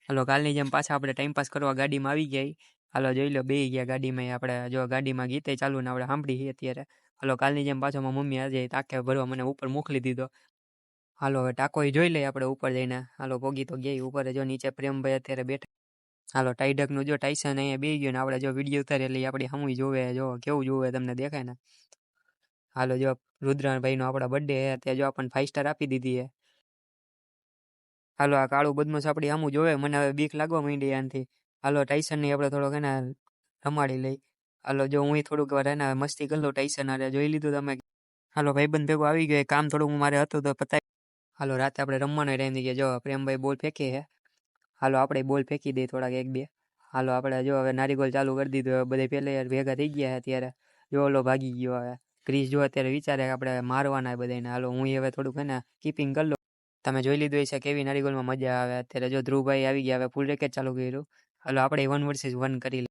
હાલો કાલની જેમ પાછા આપણે ટાઈમ પાસ કરવા ગાડીમાં આવી ગયા. હાલો જોઈ લો બે ગયા ગાડીમાં. આપણે જો ગાડીમાં ગીતે ચાલુ ને આપણે સાંભળી અત્યારે. હાલો કાલની જેમ પાછો મારી મમ્મી આજે ટાંકે ભરવા મને ઉપર મોકલી દીધો. હાલો હવે ટાંકો જોઈ લઈએ આપણે ઉપર જઈને. હાલો પોગી તો ગયા ઉપર. જો નીચે પ્રેમભાઈ અત્યારે બેઠા. હાલો ટાઈડકનું જો ટાઈસન અહીંયા બે ગયો ને આપણે જો વિડીયો ઉતારી એટલે આપણી સામું જોવે. જો કેવું જોવે તમને દેખાય ને. હાલો જો રુદ્રભાઈનો આપણા બર્થડે હે ત્યાં જો આપણને 5 સ્ટાર આપી દીધી હે. હાલો આ કાળું બદમાશ આપણી સામું જોવે. મને હવે બીક લાગવા માંડી આનાથી. હાલો ટાઈસનની આપણે થોડોક એને રમાડી લઈ. હાલો જો હું થોડુંક વાર એને મસ્તી કરી લઉં ટાઈસન હારે. જોઈ લીધું તમે. હાલો ભાઈબંધ ભેગો આવી ગયો. કામ થોડું મારે હતું તો પતાવી. હાલો રાતે આપણે રમવાનો ટાઈમ થઈ ગયો. જો પ્રેમભાઈ બોલ ફેંકે હે. હાલો આપણે બોલ ફેંકી દઈએ થોડાક એક બે. હાલો આપણે જો હવે નારી ગોલ ચાલુ કરી દીધું. બધે પહેલે ભેગા થઈ ગયા અત્યારે. જો ઓલો ભાગી ગયો હવે. ક્રિસ જો અત્યારે વિચારે કે આપણે મારવાના બધાને. હાલો હું હવે થોડુંક એને કીપિંગ કરી લઉં. તમે જોઈ લીધું હશે કેવી નારી ગોલમાં મજા આવે. અત્યારે જો ધ્રુવભાઈ આવી ગયા. હવે ફૂલ રેકેટ ચાલુ કર્યું. હાલો આપણે 1 vs 1 કરી